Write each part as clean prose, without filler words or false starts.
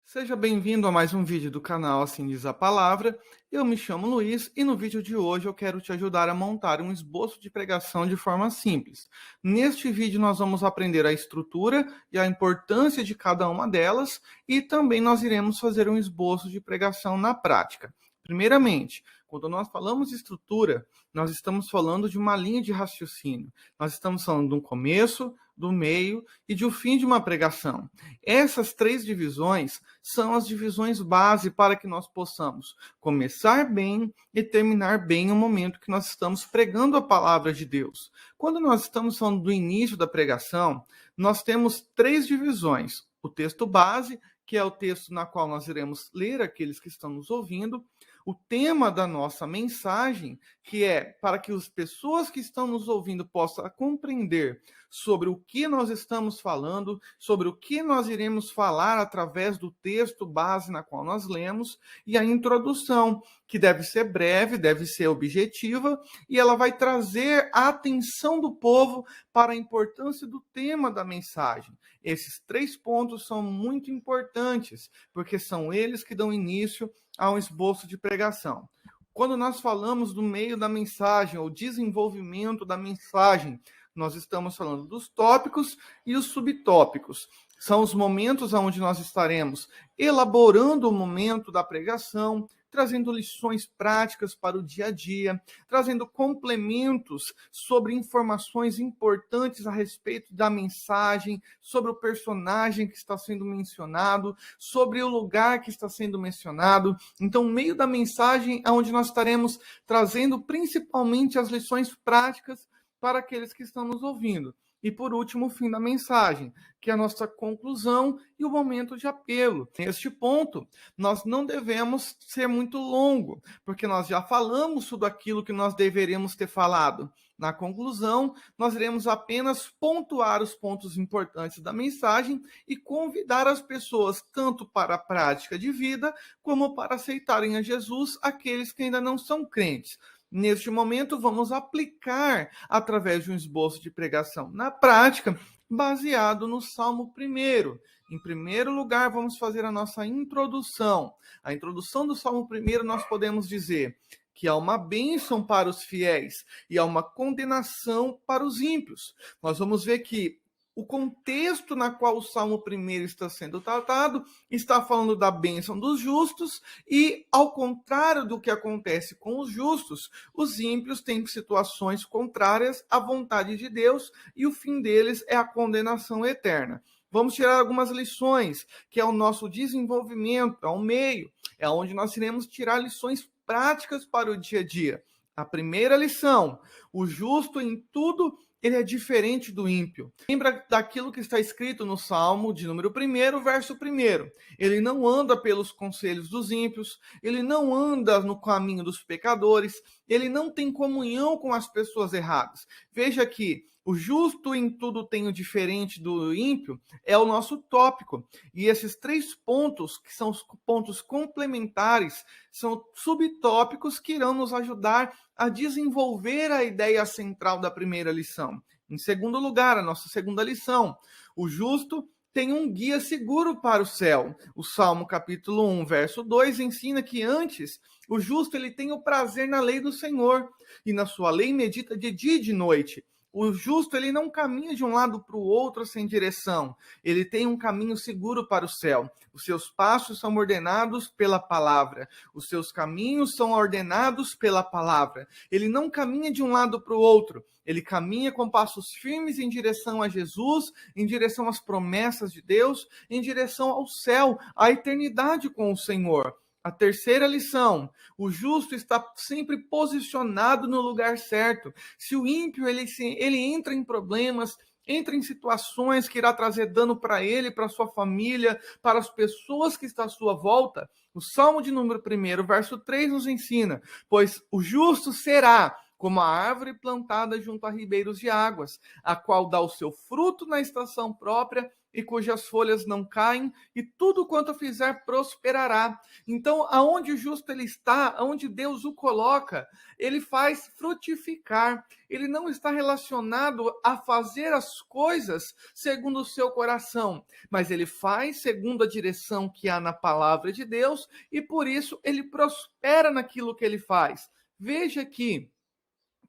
Seja bem-vindo a mais um vídeo do canal Assim Diz a Palavra. Eu me chamo Luiz e no vídeo de hoje eu quero te ajudar a montar um esboço de pregação de forma simples. Neste vídeo nós vamos aprender a estrutura e a importância de cada uma delas e também nós iremos fazer um esboço de pregação na prática. Primeiramente, quando nós falamos de estrutura, nós estamos falando de uma linha de raciocínio. Nós estamos falando do começo, do meio e do fim de uma pregação. Essas três divisões são as divisões base para que nós possamos começar bem e terminar bem o momento que nós estamos pregando a palavra de Deus. Quando nós estamos falando do início da pregação, nós temos três divisões. O texto base, que é o texto na qual nós iremos ler aqueles que estão nos ouvindo. O tema da nossa mensagem, que é para que as pessoas que estão nos ouvindo possam compreender sobre o que nós estamos falando, sobre o que nós iremos falar através do texto base na qual nós lemos, e a introdução, que deve ser breve, deve ser objetiva, e ela vai trazer a atenção do povo para a importância do tema da mensagem. Esses três pontos são muito importantes, porque são eles que dão início a um esboço de pregação. Quando nós falamos do meio da mensagem, ou desenvolvimento da mensagem, nós estamos falando dos tópicos e os subtópicos. São os momentos onde nós estaremos elaborando o momento da pregação, trazendo lições práticas para o dia a dia, trazendo complementos sobre informações importantes a respeito da mensagem, sobre o personagem que está sendo mencionado, sobre o lugar que está sendo mencionado. Então, o meio da mensagem é onde nós estaremos trazendo principalmente as lições práticas para aqueles que estão nos ouvindo. E, por último, o fim da mensagem, que é a nossa conclusão e o momento de apelo. Neste ponto, nós não devemos ser muito longo, porque nós já falamos tudo aquilo que nós deveríamos ter falado. Na conclusão, nós iremos apenas pontuar os pontos importantes da mensagem e convidar as pessoas tanto para a prática de vida, como para aceitarem a Jesus aqueles que ainda não são crentes. Neste momento, vamos aplicar através de um esboço de pregação na prática, baseado no Salmo 1. Em primeiro lugar, vamos fazer a nossa introdução. A introdução do Salmo 1, nós podemos dizer que há uma bênção para os fiéis e há uma condenação para os ímpios. Nós vamos ver que o contexto na qual o Salmo 1 está sendo tratado está falando da bênção dos justos e, ao contrário do que acontece com os justos, os ímpios têm situações contrárias à vontade de Deus e o fim deles é a condenação eterna. Vamos tirar algumas lições, que é o nosso desenvolvimento, é o meio, é onde nós iremos tirar lições práticas para o dia a dia. A primeira lição: o justo em tudo ele é diferente do ímpio. Lembra daquilo que está escrito no Salmo de número 1, verso 1. Ele não anda pelos conselhos dos ímpios, ele não anda no caminho dos pecadores, ele não tem comunhão com as pessoas erradas. Veja que o justo em tudo tem o diferente do ímpio é o nosso tópico. E esses três pontos, que são os pontos complementares, são subtópicos que irão nos ajudar a desenvolver a ideia central da primeira lição. Em segundo lugar, a nossa segunda lição: o justo tem um guia seguro para o céu. O Salmo capítulo 1, verso 2 ensina que antes o justo ele tem o prazer na lei do Senhor e na sua lei medita de dia e de noite. O justo ele não caminha de um lado para o outro sem direção. Ele tem um caminho seguro para o céu. Os seus passos são ordenados pela palavra. Os seus caminhos são ordenados pela palavra. Ele não caminha de um lado para o outro. Ele caminha com passos firmes em direção a Jesus, em direção às promessas de Deus, em direção ao céu, à eternidade com o Senhor. A terceira lição: o justo está sempre posicionado no lugar certo. Se o ímpio ele entra em problemas, entra em situações que irá trazer dano para ele, para sua família, para as pessoas que estão à sua volta, o Salmo de número 1, verso 3 nos ensina: pois o justo será como a árvore plantada junto a ribeiros de águas, a qual dá o seu fruto na estação própria e cujas folhas não caem, e tudo quanto fizer prosperará. Então, aonde o justo ele está, aonde Deus o coloca, ele faz frutificar. Ele não está relacionado a fazer as coisas segundo o seu coração, mas ele faz segundo a direção que há na palavra de Deus, e por isso ele prospera naquilo que ele faz. Veja que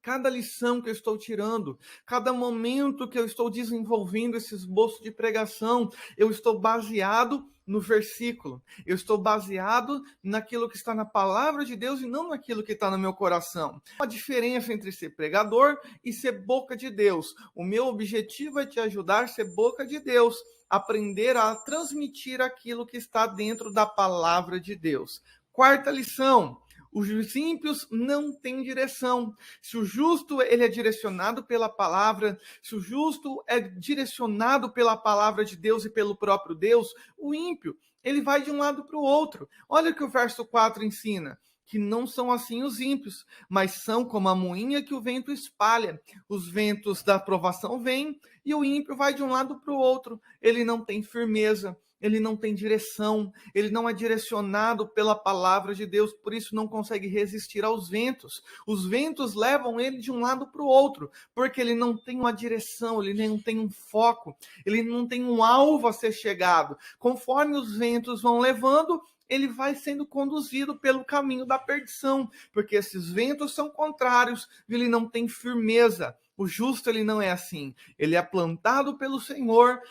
cada lição que eu estou tirando, cada momento que eu estou desenvolvendo esse esboço de pregação, eu estou baseado no versículo. Eu estou baseado naquilo que está na palavra de Deus e não naquilo que está no meu coração. A diferença entre ser pregador e ser boca de Deus. O meu objetivo é te ajudar a ser boca de Deus, aprender a transmitir aquilo que está dentro da palavra de Deus. Quarta lição: os ímpios não têm direção. Se o justo ele é direcionado pela palavra, se o justo é direcionado pela palavra de Deus e pelo próprio Deus, o ímpio ele vai de um lado para o outro. Olha o que o verso 4 ensina: que não são assim os ímpios, mas são como a moinha que o vento espalha. Os ventos da aprovação vêm e o ímpio vai de um lado para o outro. Ele não tem firmeza, ele não tem direção, ele não é direcionado pela palavra de Deus, por isso não consegue resistir aos ventos. Os ventos levam ele de um lado para o outro, porque ele não tem uma direção, ele não tem um foco, ele não tem um alvo a ser chegado. Conforme os ventos vão levando, ele vai sendo conduzido pelo caminho da perdição, porque esses ventos são contrários, ele não tem firmeza. O justo ele não é assim, ele é plantado pelo Senhor,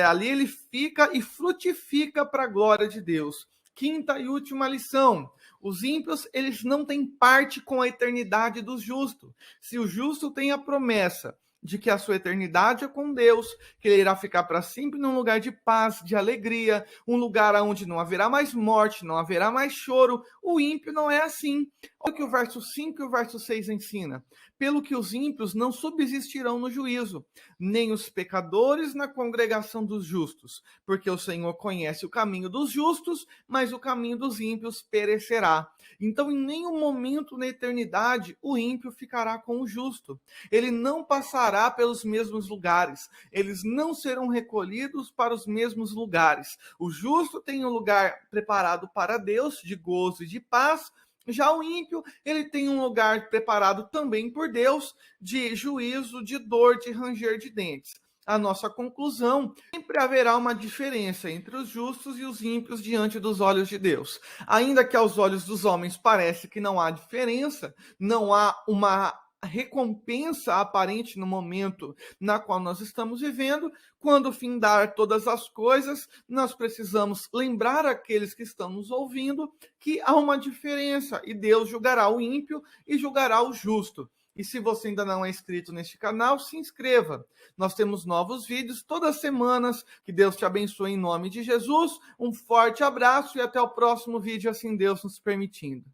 ali ele fica e frutifica para a glória de Deus. Quinta e última lição: os ímpios eles não têm parte com a eternidade do justo. Se o justo tem a promessa de que a sua eternidade é com Deus, que ele irá ficar para sempre num lugar de paz, de alegria, um lugar onde não haverá mais morte, não haverá mais choro, o ímpio não é assim. Olha o que o verso 5 e o verso 6 ensina: pelo que os ímpios não subsistirão no juízo, nem os pecadores na congregação dos justos, porque o Senhor conhece o caminho dos justos, mas o caminho dos ímpios perecerá. Então, em nenhum momento na eternidade, o ímpio ficará com o justo. Ele não passará pelos mesmos lugares, eles não serão recolhidos para os mesmos lugares. O justo tem um lugar preparado para Deus, de gozo e de paz. Já o ímpio, ele tem um lugar preparado também por Deus, de juízo, de dor, de ranger de dentes. A nossa conclusão: sempre haverá uma diferença entre os justos e os ímpios diante dos olhos de Deus. Ainda que aos olhos dos homens pareça que não há diferença, não há uma recompensa aparente no momento na qual nós estamos vivendo, quando findar todas as coisas, nós precisamos lembrar aqueles que estão nos ouvindo que há uma diferença e Deus julgará o ímpio e julgará o justo. E se você ainda não é inscrito neste canal, se inscreva. Nós temos novos vídeos todas as semanas. Que Deus te abençoe em nome de Jesus. Um forte abraço e até o próximo vídeo, assim Deus nos permitindo.